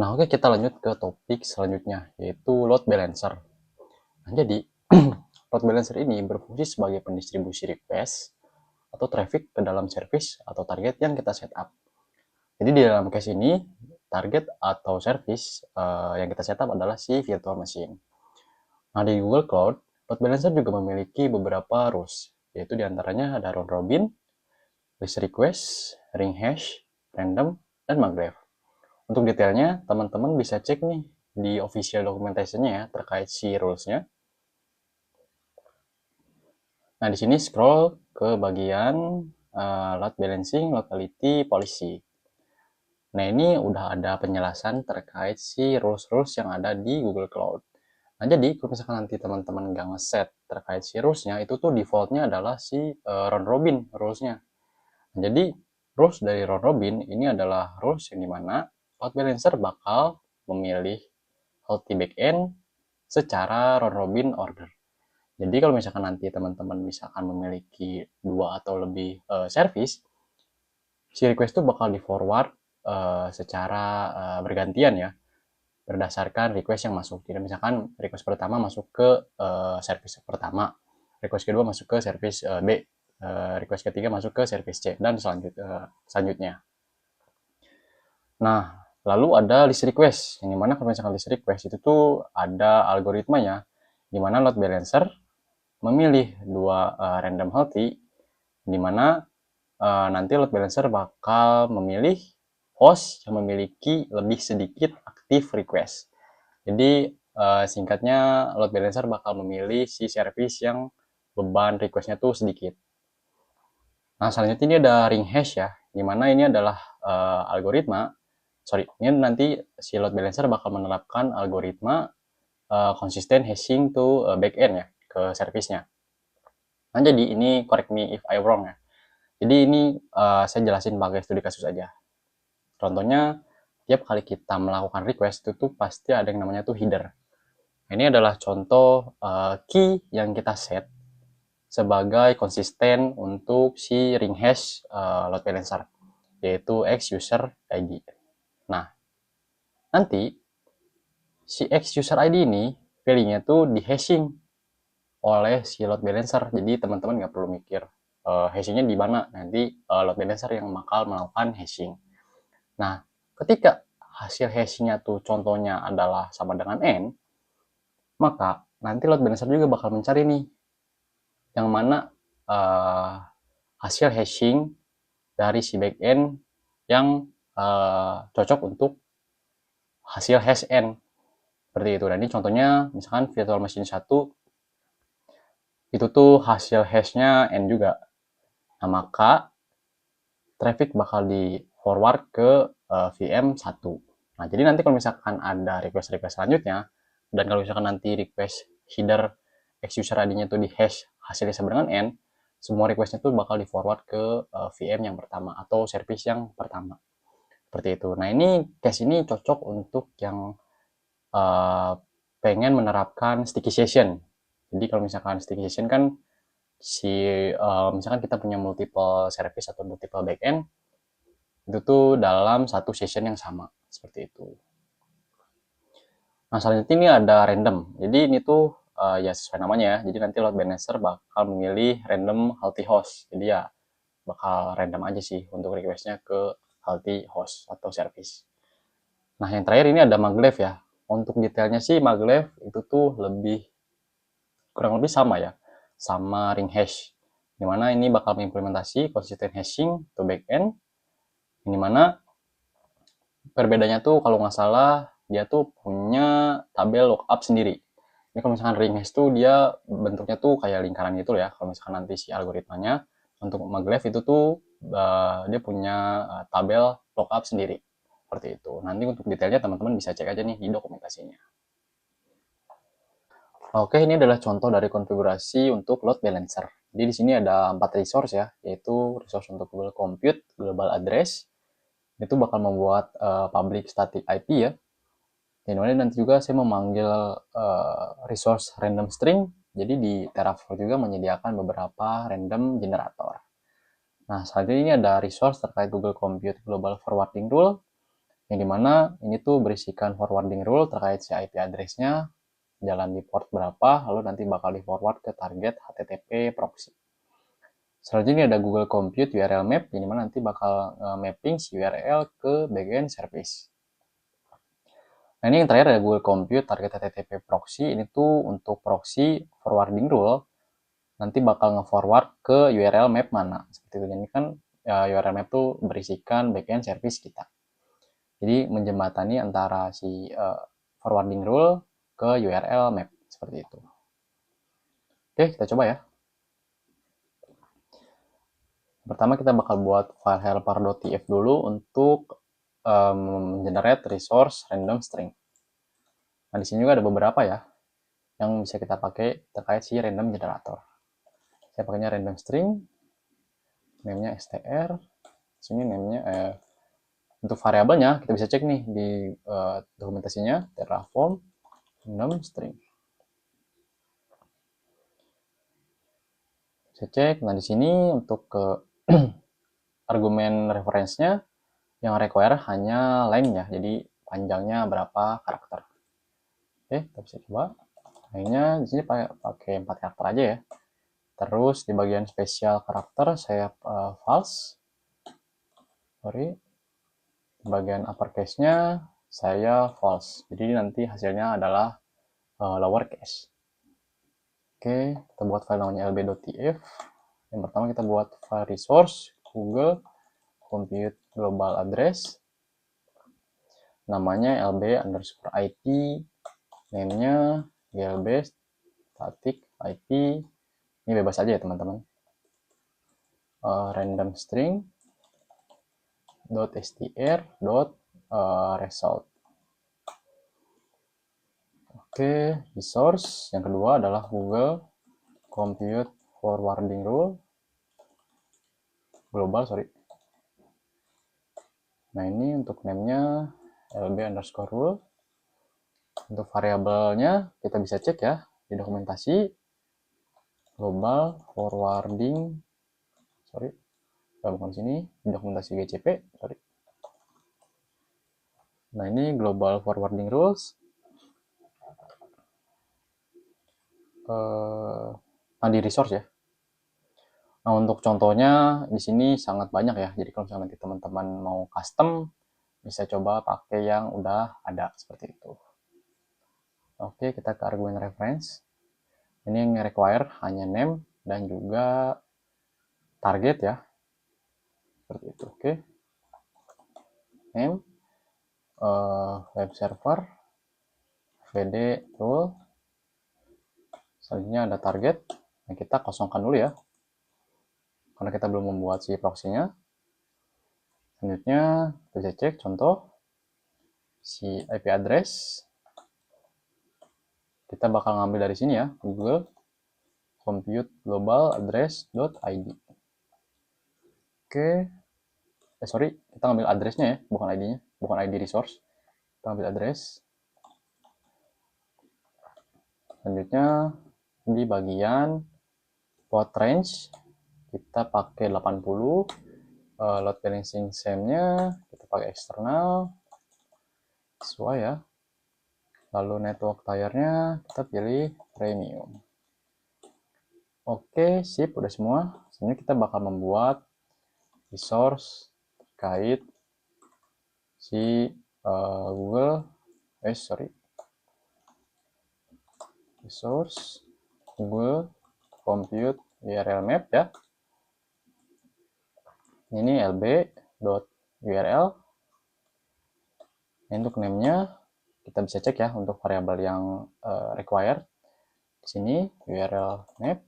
Nah, oke, kita lanjut ke topik selanjutnya, yaitu load balancer. Nah, jadi load balancer ini berfungsi sebagai pendistribusi request atau traffic ke dalam service atau target yang kita setup. Jadi di dalam case ini, target atau service yang kita setup adalah si virtual machine. Nah, di Google Cloud, load balancer juga memiliki beberapa rules, yaitu diantaranya ada round robin, list request, ring hash, random, dan maglev. Untuk detailnya, teman-teman bisa cek nih di official documentation-nya ya, terkait si rules-nya. Nah, di sini scroll ke bagian load balancing, locality, policy. Nah, ini udah ada penjelasan terkait si rules-rules yang ada di Google Cloud. Nah, jadi kalau misalkan nanti teman-teman nggak ngeset terkait si rules-nya, itu tuh default-nya adalah si round robin rules-nya. Nah, jadi rules dari round robin ini adalah rules yang dimana load balancer bakal memilih healthy backend secara round robin order. Jadi kalau misalkan nanti teman-teman misalkan memiliki dua atau lebih service, si request itu bakal di forward secara bergantian ya, berdasarkan request yang masuk. Jadi misalkan request pertama masuk ke service pertama, request kedua masuk ke service B, request ketiga masuk ke service C, dan selanjutnya. Nah, lalu ada list request, yang dimana kalau misalkan list request itu tuh ada algoritmanya, dimana load balancer memilih dua random healthy, di mana nanti load balancer bakal memilih host yang memiliki lebih sedikit aktif request. Jadi singkatnya load balancer bakal memilih si service yang beban requestnya tuh sedikit. Nah, selanjutnya ini ada ring hash ya, di mana ini adalah ini nanti si load balancer bakal menerapkan algoritma konsisten hashing to backend ya, ke service-nya. Nah, jadi ini correct me if I wrong ya. Jadi ini saya jelasin pakai studi kasus aja. Contohnya, tiap kali kita melakukan request itu tuh pasti ada yang namanya tuh header. Ini adalah contoh key yang kita set sebagai konsisten untuk si ring hash load balancer, yaitu X user ID. Nah, nanti si X user ID ini value-nya tuh di hashing oleh si load balancer. Jadi teman-teman nggak perlu mikir hashingnya di mana, nanti load balancer yang bakal melakukan hashing. Nah, ketika hasil hashingnya tuh contohnya adalah sama dengan n, maka nanti load balancer juga bakal mencari nih yang mana hasil hashing dari si backend yang cocok untuk hasil hash n, seperti itu. Dan ini contohnya misalkan virtual machine 1 itu tuh hasil hashnya n juga. Nah, maka traffic bakal di forward ke VM1. Nah, jadi nanti kalau misalkan ada request-request selanjutnya, dan kalau misalkan nanti request header X user ID-nya tuh di hash hasilnya sama dengan N, semua requestnya tuh bakal di forward ke VM yang pertama atau service yang pertama. Seperti itu. Nah, ini case ini cocok untuk yang uh, pengen menerapkan sticky session. Jadi kalau misalkan sticky session kan misalkan kita punya multiple service atau multiple backend, itu tuh dalam satu session yang sama, seperti itu. Nah, selanjutnya ini ada random. Jadi ini tuh ya sesuai namanya ya. Jadi nanti load balancer bakal memilih random healthy host. Jadi ya bakal random aja sih untuk requestnya ke healthy host atau service. Nah, yang terakhir ini ada maglev ya. Untuk detailnya sih maglev itu tuh kurang lebih sama ya, sama ring hash. Dimana ini bakal mengimplementasi consistent hashing to backend. Ini mana perbedaannya tuh kalau nggak salah dia tuh punya tabel lookup sendiri. Ini kalau misalkan ring hash tuh dia bentuknya tuh kayak lingkaran gitu ya. Kalau misalkan nanti si algoritmanya untuk maglev itu tuh dia punya tabel lookup sendiri. Seperti itu. Nanti untuk detailnya teman-teman bisa cek aja nih di dokumentasinya. Oke, ini adalah contoh dari konfigurasi untuk load balancer. Jadi di sini ada 4 resource ya, yaitu resource untuk Google Compute, Global Address, itu bakal membuat public static IP ya. Dan nanti juga saya memanggil resource random string. Jadi di Terraform juga menyediakan beberapa random generator. Nah, selanjutnya ini ada resource terkait Google Compute Global Forwarding Rule, yang dimana ini tuh berisikan forwarding rule terkait si IP address-nya, jalan di port berapa, lalu nanti bakal di forward ke target HTTP proxy. Selanjutnya ada Google Compute URL Map, yang dimana nanti bakal mapping si URL ke backend service. Nah, ini yang terakhir ada Google Compute target HTTP proxy. Ini tuh untuk proxy forwarding rule nanti bakal nge-forward ke URL map mana. Seperti itu. Jadi kan URL map tuh berisikan backend service kita. Jadi menjembatani antara si forwarding rule ke URL map. Seperti itu. Oke, kita coba ya. Pertama kita bakal buat file helper.tf dulu untuk generate resource random string. Nah, di sini juga ada beberapa ya yang bisa kita pakai terkait si random generator. Saya pakainya random string, name-nya str, sini name-nya untuk variabelnya kita bisa cek nih di dokumentasinya Terraform random string. Bisa cek. Nah, di sini untuk ke argumen reference-nya yang require hanya line ya, jadi panjangnya berapa karakter. Oke, kita bisa coba. Lainnya di sini pakai 4 karakter aja ya. Terus di bagian spesial karakter saya false. Sorry. Di bagian uppercase-nya saya false. Jadi nanti hasilnya adalah lowercase. Oke, kita buat file namanya lb.tf. Yang pertama kita buat file resource Google Compute Global Address. Namanya lb_ip. Name-nya glb static ip. Ini bebas aja ya teman-teman. Random string .str .result. Oke, resource yang kedua adalah Google Compute Forwarding Rule global, sorry. Nah, ini untuk name-nya lb_rule. Untuk variabelnya kita bisa cek ya di dokumentasi global forwarding, sorry, bukan sini, di dokumentasi GCP, sorry. Nah, ini global forwarding rules. Nah, di resource ya. Nah, untuk contohnya di sini sangat banyak ya. Jadi kalau misalnya nanti teman-teman mau custom, bisa coba pakai yang udah ada seperti itu. Oke, kita ke argumen reference. Ini yang require hanya name dan juga target ya. Seperti itu. Oke. Name, web server, vd rule. Selanjutnya ada target. Nah, kita kosongkan dulu ya. Karena kita belum membuat si proxy-nya. Selanjutnya kita bisa cek contoh si IP address. Kita bakal ngambil dari sini ya, Google Compute Global Address.id. Oke. Sorry, kita ngambil address-nya ya, bukan ID-nya, bukan ID resource. Kita ambil address. Selanjutnya di bagian port range kita pakai 80. Load balancing SAM-nya kita pakai eksternal sesuai ya. Lalu network tier-nya kita pilih premium. Oke, sip, udah semua. Selanjutnya kita bakal membuat resource terkait si Google resource Google Compute URL Map ya. Ini lb.url. Untuk name-nya kita bisa cek ya untuk variabel yang required. Di sini URL map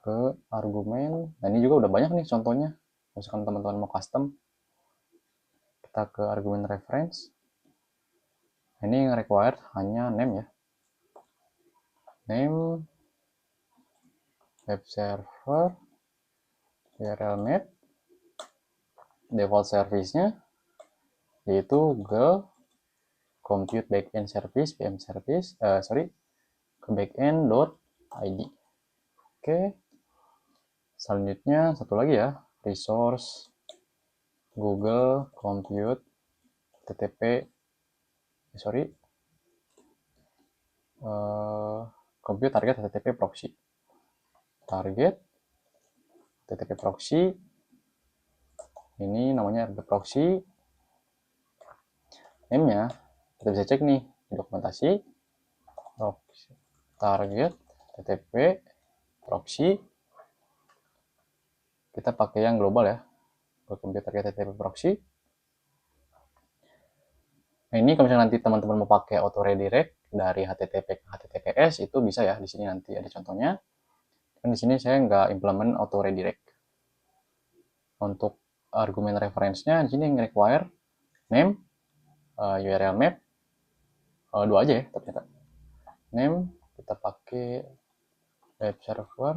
ke argumen. Nah, ini juga udah banyak nih contohnya. Misalkan teman-teman mau custom, kita ke argumen reference. Ini yang required hanya name ya. Name, web server, URL map, default service-nya yaitu Google Compute Backend Service, PM Service, ke backend.id. Oke. Selanjutnya satu lagi ya, resource Google Compute HTTP compute target HTTP proxy. Target HTTP proxy ini namanya RP proxy. Name-nya kita bisa cek nih di dokumentasi. Proxy. Target HTTP proxy. Kita pakai yang global ya. Compute target HTTP proxy. Nah, ini kalau misalnya nanti teman-teman mau pakai auto redirect dari HTTP ke HTTPS itu bisa ya. Di sini nanti ada contohnya. Dan di sini saya nggak implement auto redirect. Untuk argumen reference-nya di sini yang require name, URL map, dua aja ya ternyata. Name kita pakai web server,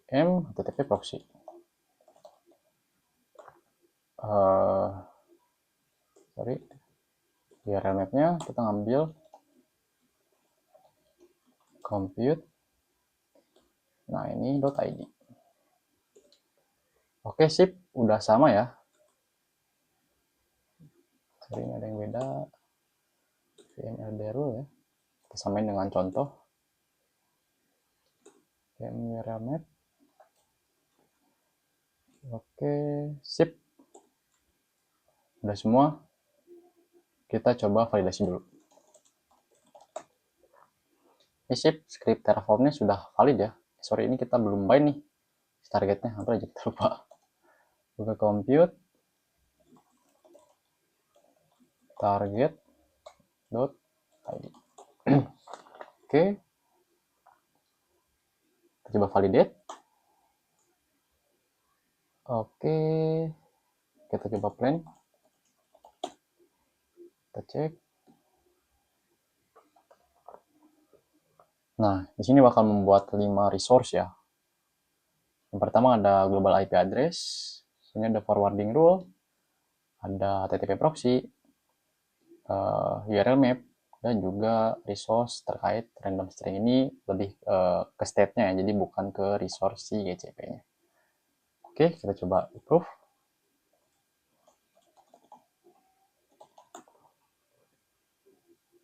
VM HTTP proxy. URL map-nya kita ngambil compute. Nah, ini .id. Oke, sip. Udah sama ya. Sorry, ini ada yang beda. VMRD rule ya. Kita samain dengan contoh. URL map. Oke, sip. Udah semua. Kita coba validasi dulu. Oke, sip. Script Terraform-nya sudah valid ya. Sorry, ini kita belum bind nih. Targetnya apa aja kita lupa. Google Compute target dot id. Oke, kita coba validate. Oke, kita coba plan. Kita cek. Nah, di sini bakal membuat 5 resource ya. Yang pertama ada global IP address, sini ada forwarding rule, ada HTTP proxy, URL map, dan juga resource terkait random string ini lebih ke state-nya ya, jadi bukan ke resource si GCP-nya. Oke, kita coba approve.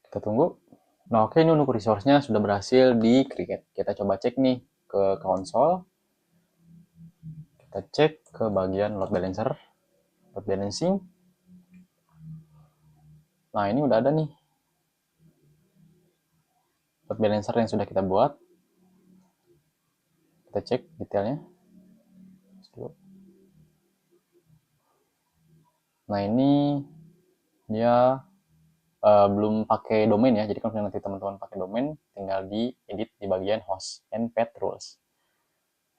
Kita tunggu. Nah, oke, ini untuk resource-nya sudah berhasil di-create. Kita coba cek nih ke console. Kita cek ke bagian load balancer, load balancing. Nah, ini udah ada nih load balancer yang sudah kita buat. Kita cek detailnya. Nah, ini dia belum pakai domain ya. Jadi kalau nanti teman-teman pakai domain, tinggal diedit di bagian host and path rules.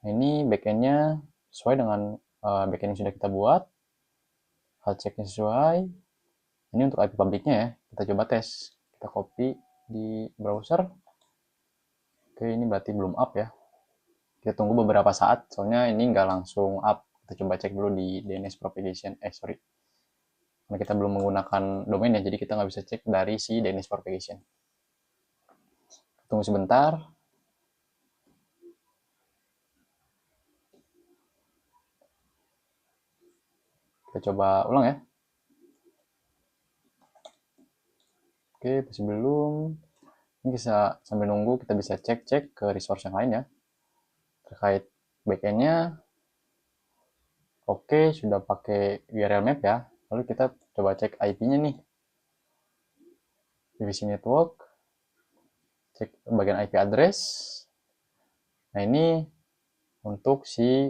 Nah, ini backend-nya sesuai dengan backend yang sudah kita buat. Health check-nya sesuai. Ini untuk IP publiknya ya. Kita coba tes. Kita copy di browser. Oke, ini berarti belum up ya. Kita tunggu beberapa saat, soalnya ini nggak langsung up. Kita coba cek dulu di DNS propagation. Karena kita belum menggunakan domain ya, jadi kita nggak bisa cek dari si DNS propagation. Tunggu sebentar. Kita coba ulang ya. Oke, masih belum. Ini bisa sambil nunggu, kita bisa cek-cek ke resource yang lain ya. Terkait backend-nya. Oke, sudah pakai URL map ya. Lalu kita coba cek IP-nya nih. Divisi network. Cek bagian IP address. Nah, ini untuk si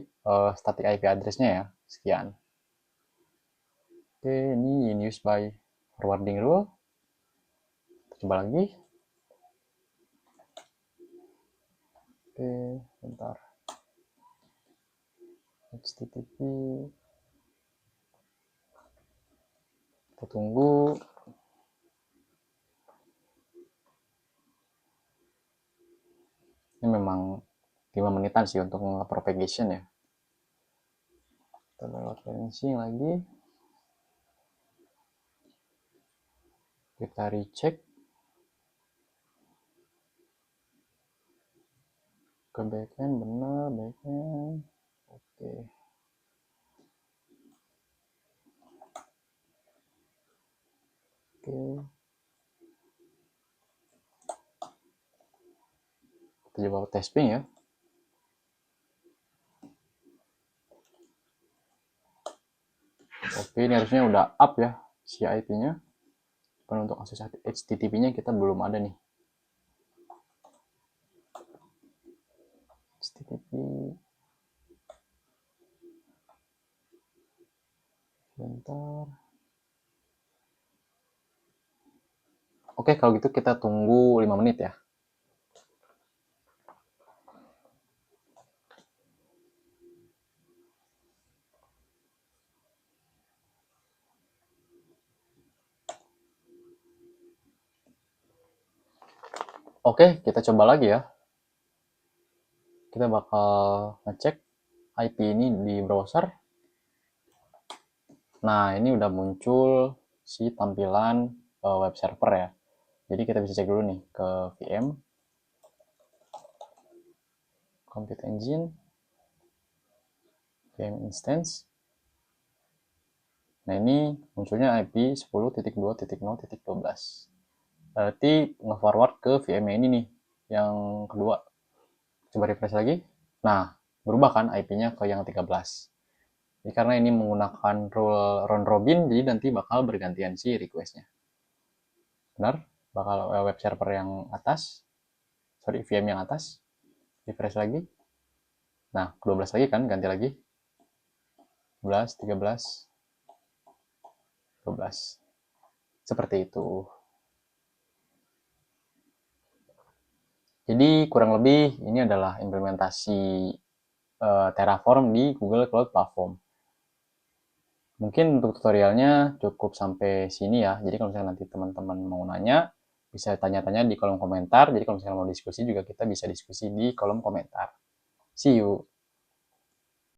static IP address-nya ya. Sekian. Oke, ini in use by forwarding rule. Kita coba lagi. Oke, bentar. HTTP. Kita tunggu. Ini memang 5 menitan sih untuk propagation ya. Kita lewat balancing lagi. Kita recheck. ke backend, bener backend. Oke. Oke. Kita coba testing ya. Oke, ini harusnya udah up ya si IP-nya. Cuman untuk akses HTTP-nya kita belum ada nih. HTTP. Bentar. Oke, kalau gitu kita tunggu 5 menit ya. Oke, kita coba lagi ya. Kita bakal ngecek IP ini di browser. Nah, ini udah muncul si tampilan web server ya. Jadi kita bisa cek dulu nih ke VM, Compute Engine, VM Instance. Nah, ini munculnya IP 10.2.0.12. Berarti nge-forward ke VM ini nih, yang kedua. Coba refresh lagi. Nah, berubah kan IP-nya ke yang 13. Jadi karena ini menggunakan rule round robin, jadi nanti bakal bergantian si request-nya. Benar? Bakal web server yang atas, VM yang atas. Refresh lagi. Nah, 12 lagi kan, ganti lagi. 12, 13, 12. Seperti itu. Jadi kurang lebih ini adalah implementasi Terraform di Google Cloud Platform. Mungkin untuk tutorialnya cukup sampai sini ya. Jadi kalau misalnya nanti teman-teman mau nanya, bisa tanya-tanya di kolom komentar. Jadi kalau misalnya mau diskusi juga kita bisa diskusi di kolom komentar. See you.